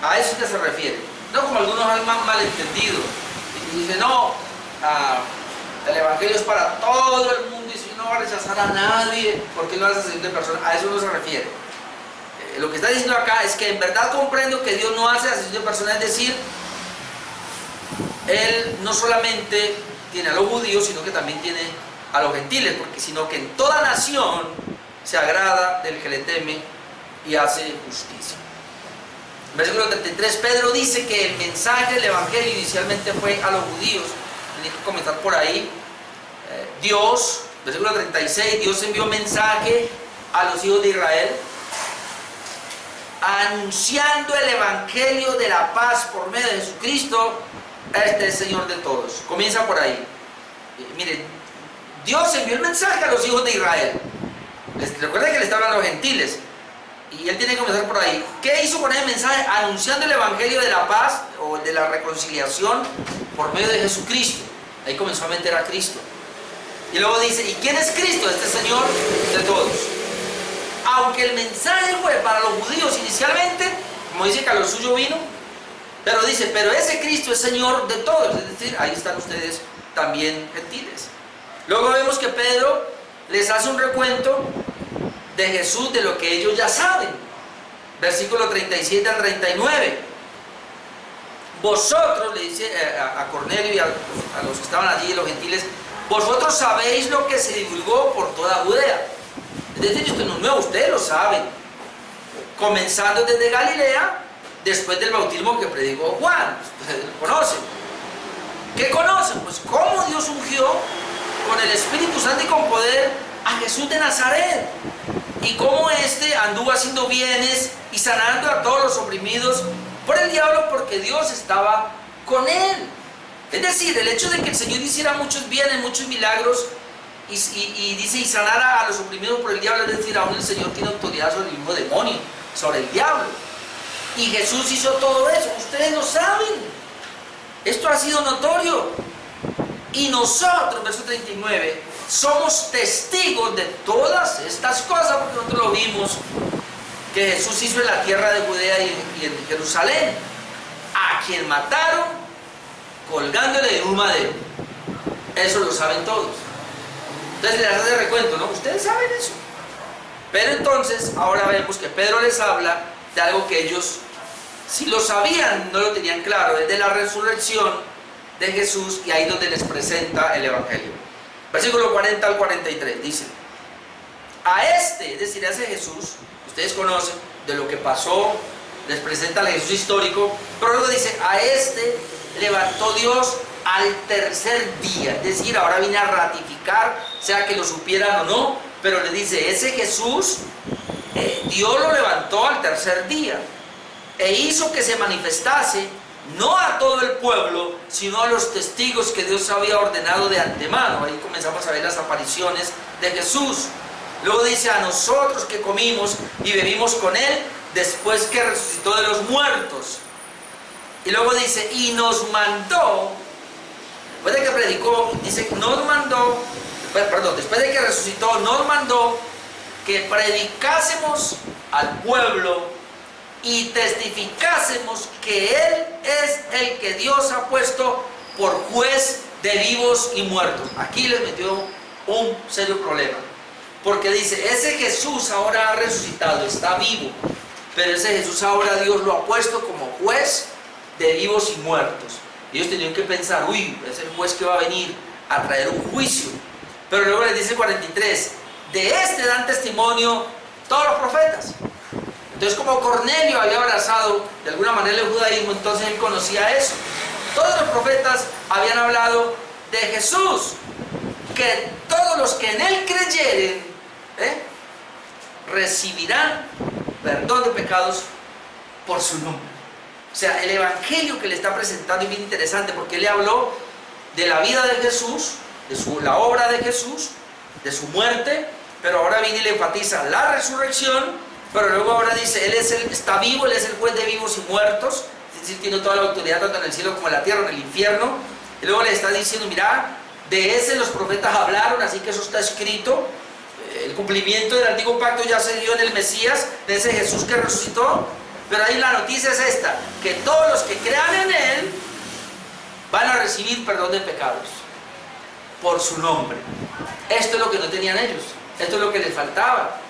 a eso que se refiere. No como algunos han malentendido y dicen, no, el Evangelio es para todo el mundo, y si no va a rechazar a nadie, porque no hace acepción de personas. A eso no se refiere. Lo que está diciendo acá es que en verdad comprendo que Dios no hace acepción de personas, es decir, Él no solamente tiene a los judíos, sino que también tiene a los gentiles, sino que en toda nación se agrada del que le teme y hace justicia. Versículo 33, Pedro dice que el mensaje del Evangelio inicialmente fue a los judíos. Tiene que comentar por ahí. Dios, versículo 36, Dios envió mensaje a los hijos de Israel, anunciando el Evangelio de la paz por medio de Jesucristo. Este es el Señor de todos. Comienza por ahí. Miren, Dios envió el mensaje a los hijos de Israel. Recuerden que le está hablando a los gentiles, y Él tiene que comenzar por ahí. ¿Qué hizo con el mensaje? Anunciando el Evangelio de la paz, o de la reconciliación por medio de Jesucristo. Ahí comenzó a meter a Cristo. Y luego dice, ¿y quién es Cristo? Este Señor de todos. Aunque el mensaje fue para los judíos inicialmente, como dice que a lo suyo vino, pero dice, pero ese Cristo es Señor de todos, es decir, ahí están ustedes también gentiles. Luego vemos que Pedro les hace un recuento de Jesús, de lo que ellos ya saben. Versículo 37 al 39. vosotros, le dice a Cornelio y a los que estaban allí, los gentiles, vosotros sabéis lo que se divulgó por toda Judea. Es decir, esto no es nuevo, ustedes lo saben. Comenzando desde Galilea, después del bautismo que predicó Juan. Ustedes lo conocen. ¿Qué conocen? Pues cómo Dios ungió con el Espíritu Santo y con poder a Jesús de Nazaret. Y cómo éste anduvo haciendo bienes y sanando a todos los oprimidos por el diablo, porque Dios estaba con él. Es decir, el hecho de que el Señor hiciera muchos bienes, muchos milagros, y dice, y sanara a los oprimidos por el diablo, es decir, aún el Señor tiene autoridad sobre el mismo demonio, sobre el diablo. Y Jesús hizo todo eso, ustedes lo saben. Esto ha sido notorio. Y nosotros, verso 39, somos testigos de todas estas cosas, porque nosotros lo vimos, que Jesús hizo en la tierra de Judea y en Jerusalén, a quien mataron colgándole en un madero. Eso lo saben todos. Entonces les hace recuento, ¿no? Ustedes saben eso. Pero entonces, ahora vemos que Pedro les habla de algo que ellos, si lo sabían, no lo tenían claro, es de la resurrección de Jesús, y ahí donde les presenta el Evangelio. Versículo 40 al 43, dice, a este, es decir, a ese Jesús, ustedes conocen de lo que pasó, les presenta el Jesús histórico, pero luego dice, a este levantó Dios al tercer día, es decir, ahora viene a ratificar, sea que lo supieran o no, pero le dice, ese Jesús, Dios lo levantó al tercer día, e hizo que se manifestase, no a todo el pueblo, sino a los testigos que Dios había ordenado de antemano. Ahí comenzamos a ver las apariciones de Jesús. Luego dice, a nosotros que comimos y bebimos con Él, después que resucitó de los muertos. Y luego dice, y nos mandó, después de que predicó, dice, nos mandó, después de que resucitó, nos mandó que predicásemos al pueblo y testificásemos que Él es el que Dios ha puesto por juez de vivos y muertos. Aquí les metió un serio problema, porque dice, ese Jesús ahora ha resucitado, está vivo, pero ese Jesús ahora Dios lo ha puesto como juez de vivos y muertos. Ellos tenían que pensar, uy, es el juez que va a venir a traer un juicio. Pero luego les dice 43, de este dan testimonio todos los profetas. Entonces, como Cornelio había abrazado de alguna manera el judaísmo, entonces él conocía eso. Todos los profetas habían hablado de Jesús, que todos los que en él creyeren recibirán perdón de pecados por su nombre. O sea, el evangelio que le está presentando es bien interesante, porque él le habló de la vida de Jesús, de la obra de Jesús, de su muerte, pero ahora viene y le enfatiza la resurrección. Pero luego ahora dice, Él está vivo, Él es el juez de vivos y muertos, es decir, tiene toda la autoridad tanto en el cielo como en la tierra, en el infierno. Y luego le está diciendo, mira, de ese los profetas hablaron, así que eso está escrito. El cumplimiento del antiguo pacto ya se dio en el Mesías, de ese Jesús que resucitó. Pero ahí la noticia es esta, que todos los que crean en Él van a recibir perdón de pecados por su nombre. Esto es lo que no tenían ellos, esto es lo que les faltaba.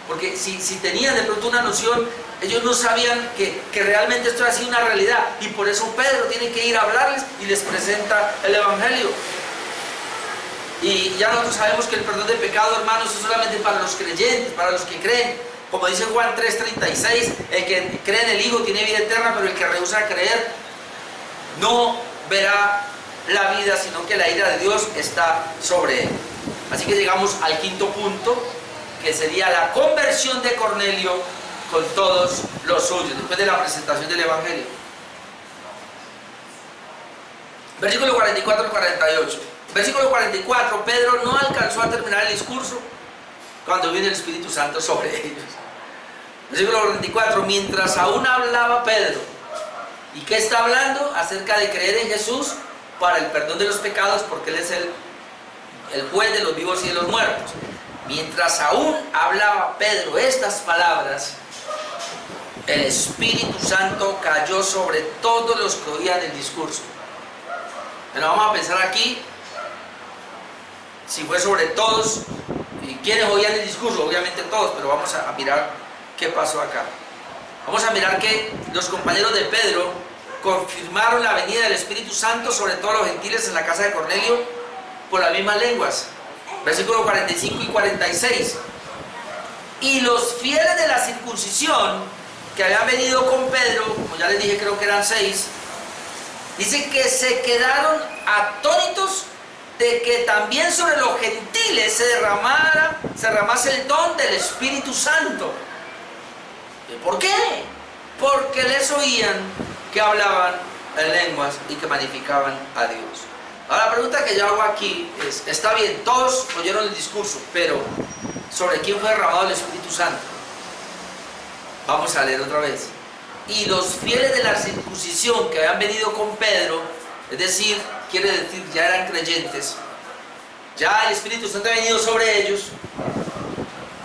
Porque si tenían de pronto una noción, ellos no sabían que realmente esto ha sido una realidad. Y por eso Pedro tiene que ir a hablarles y les presenta el Evangelio. Y ya nosotros sabemos que el perdón de pecado, hermanos, es solamente para los creyentes, para los que creen. Como dice Juan 3:36, el que cree en el Hijo tiene vida eterna, pero el que rehúsa creer no verá la vida, sino que la ira de Dios está sobre él. Así que llegamos al quinto punto, que sería la conversión de Cornelio con todos los suyos, después de la presentación del Evangelio. Versículo 44 al 48. Versículo 44, Pedro no alcanzó a terminar el discurso cuando viene el Espíritu Santo sobre ellos. Versículo 44, mientras aún hablaba Pedro. ¿Y qué está hablando? Acerca de creer en Jesús para el perdón de los pecados, porque Él es el juez de los vivos y de los muertos. Mientras aún hablaba Pedro estas palabras, el Espíritu Santo cayó sobre todos los que oían el discurso. Pero vamos a pensar aquí, si fue sobre todos, y quiénes oían el discurso, obviamente todos, pero vamos a mirar qué pasó acá. Vamos a mirar que los compañeros de Pedro confirmaron la venida del Espíritu Santo sobre todos los gentiles en la casa de Cornelio por las mismas lenguas. Versículos 45 y 46. Y los fieles de la circuncisión que habían venido con Pedro, como ya les dije, creo que eran 6, dicen que se quedaron atónitos de que también sobre los gentiles se derramase el don del Espíritu Santo. ¿Y por qué? Porque les oían que hablaban en lenguas y que magnificaban a Dios. Ahora la pregunta que yo hago aquí es, está bien, todos oyeron el discurso, pero ¿sobre quién fue derramado el Espíritu Santo? Vamos a leer otra vez. Y los fieles de la circuncisión que habían venido con Pedro, es decir, quiere decir, ya eran creyentes, ya el Espíritu Santo ha venido sobre ellos,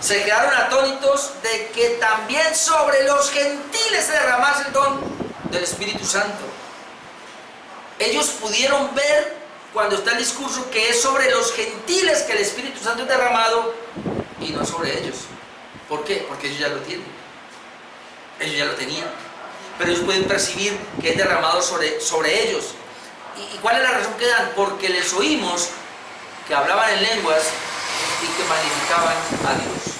se quedaron atónitos de que también sobre los gentiles se derramase el don del Espíritu Santo. Ellos pudieron ver cuando está el discurso que es sobre los gentiles que el Espíritu Santo es derramado y no sobre ellos. ¿Por qué? Porque ellos ya lo tienen. Ellos ya lo tenían. Pero ellos pueden percibir que es derramado sobre ellos. ¿Y cuál es la razón que dan? Porque les oímos que hablaban en lenguas y que magnificaban a Dios.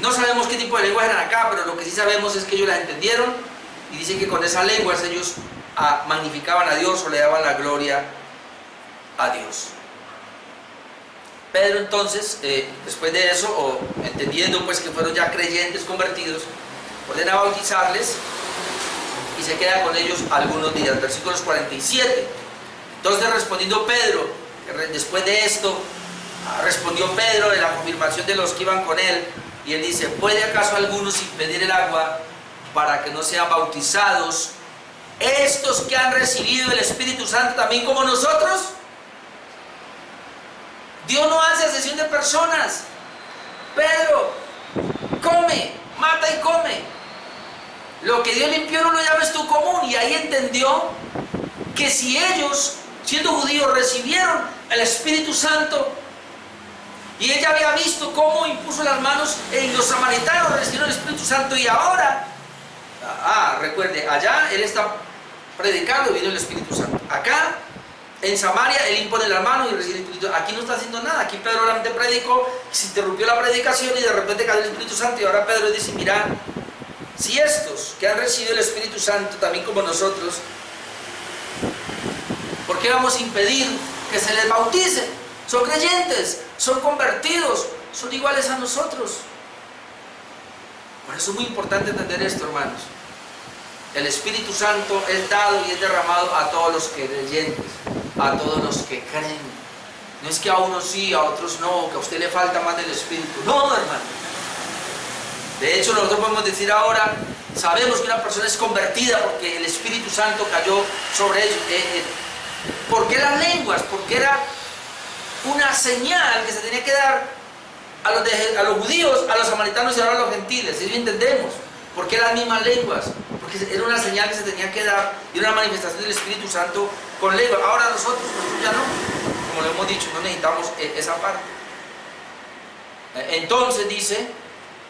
No sabemos qué tipo de lenguas eran acá, pero lo que sí sabemos es que ellos las entendieron y dicen que con esas lenguas ellos magnificaban a Dios o le daban la gloria a Dios. Pedro entonces, después de eso, o entendiendo pues que fueron ya creyentes convertidos, ordena bautizarles y se queda con ellos algunos días. Versículos 47. Entonces respondiendo Pedro, después de esto, respondió Pedro de la confirmación de los que iban con él, y él dice, ¿puede acaso algunos impedir el agua para que no sean bautizados estos que han recibido el Espíritu Santo también como nosotros? Dios no hace acepción de personas. Pedro, come, mata y come. Lo que Dios limpió no lo llames tú común. Y ahí entendió que si ellos, siendo judíos, recibieron el Espíritu Santo, y ella había visto cómo impuso las manos en los samaritanos, recibieron el Espíritu Santo, y ahora, recuerde, allá él está predicando y vino el Espíritu Santo. Acá, en Samaria, él impone las manos y recibe el Espíritu Santo. Aquí no está haciendo nada. Aquí Pedro realmente predicó, se interrumpió la predicación y de repente cayó el Espíritu Santo, y ahora Pedro dice, mira, si estos que han recibido el Espíritu Santo también como nosotros, ¿por qué vamos a impedir que se les bautice? Son creyentes, son convertidos, son iguales a nosotros. Por eso es muy importante entender esto, hermanos. El Espíritu Santo es dado y es derramado a todos los creyentes, a todos los que creen. No es que a unos sí, a otros no, que a usted le falta más del Espíritu. No, hermano. De hecho, nosotros podemos decir ahora, sabemos que una persona es convertida porque el Espíritu Santo cayó sobre ellos. ¿Por qué las lenguas? Porque era una señal que se tenía que dar a los judíos, a los samaritanos y ahora a los gentiles. ¿Sí entendemos? ¿Por qué las mismas lenguas? Porque era una señal que se tenía que dar y una manifestación del Espíritu Santo con lenguas. Ahora nosotros ya no, como lo hemos dicho, no necesitamos esa parte. Entonces dice,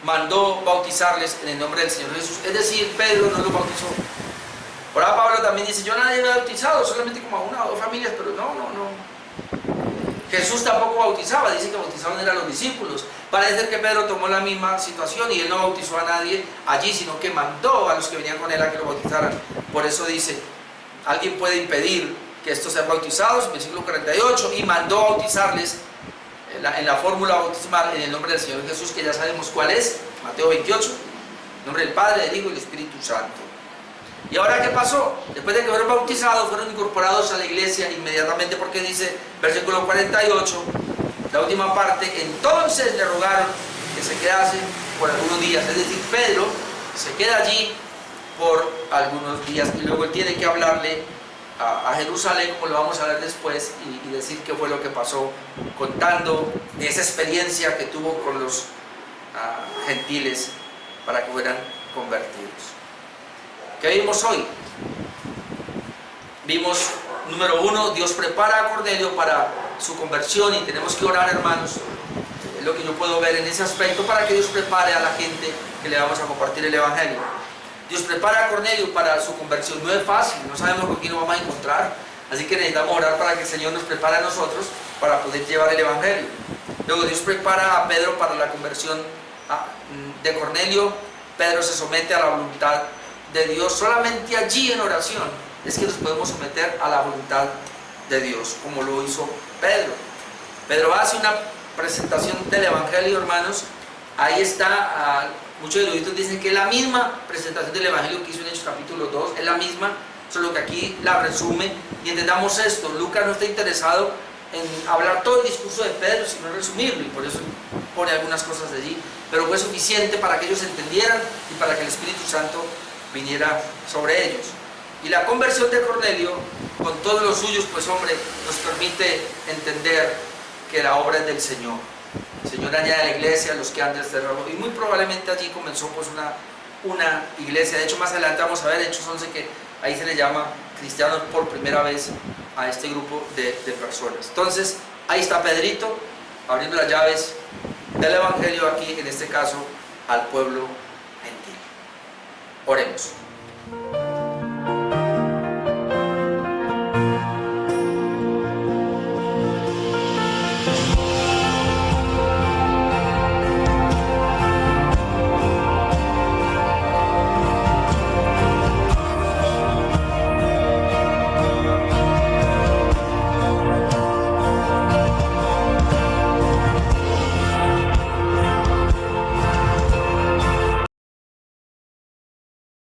mandó bautizarles en el nombre del Señor Jesús. Es decir, Pedro no los bautizó. Ahora Pablo también dice, yo nadie me he bautizado, solamente como a una o dos familias, pero no. Jesús tampoco bautizaba, dice que bautizaban eran los discípulos. Parece ser que Pedro tomó la misma situación y él no bautizó a nadie allí, sino que mandó a los que venían con él a que lo bautizaran. Por eso dice, alguien puede impedir que estos sean bautizados, versículo 48, y mandó bautizarles en la fórmula bautismal en el nombre del Señor Jesús, que ya sabemos cuál es, Mateo 28, en nombre del Padre, del Hijo y del Espíritu Santo. ¿Y ahora qué pasó? Después de que fueron bautizados, fueron incorporados a la iglesia inmediatamente, porque dice, versículo 48, la última parte, entonces le rogaron que se quedase por algunos días. Es decir, Pedro se queda allí por algunos días y luego él tiene que hablarle a Jerusalén, como lo vamos a ver después, y decir qué fue lo que pasó, contando esa experiencia que tuvo con los gentiles para que fueran convertidos. ¿Qué vimos hoy? Vimos, número 1, Dios prepara a Cornelio para su conversión y tenemos que orar, hermanos. Es lo que yo puedo ver en ese aspecto, para que Dios prepare a la gente que le vamos a compartir el Evangelio. Dios prepara a Cornelio para su conversión. No es fácil, no sabemos con quién nos vamos a encontrar, así que necesitamos orar para que el Señor nos prepare a nosotros para poder llevar el Evangelio. Luego Dios prepara a Pedro para la conversión de Cornelio. Pedro se somete a la voluntad de Dios. Solamente allí en oración es que nos podemos someter a la voluntad de Dios, como lo hizo Pedro. Pedro hace una presentación del Evangelio, hermanos. Ahí está, muchos eruditos dicen que es la misma presentación del Evangelio que hizo en Hechos capítulo 2, es la misma, solo que aquí la resume. Y entendamos esto: Lucas no está interesado en hablar todo el discurso de Pedro, sino en resumirlo, y por eso pone algunas cosas de allí, pero fue suficiente para que ellos entendieran y para que el Espíritu Santo viniera sobre ellos. Y la conversión de Cornelio, con todos los suyos, pues hombre, nos permite entender que la obra es del Señor. El Señor añade a la iglesia a los que han desterrado, y muy probablemente allí comenzó pues una iglesia. De hecho, más adelante vamos a ver Hechos 11, que ahí se le llama cristianos por primera vez a este grupo de personas. Entonces, ahí está Pedrito abriendo las llaves del Evangelio aquí, en este caso, al pueblo gentil. Oremos.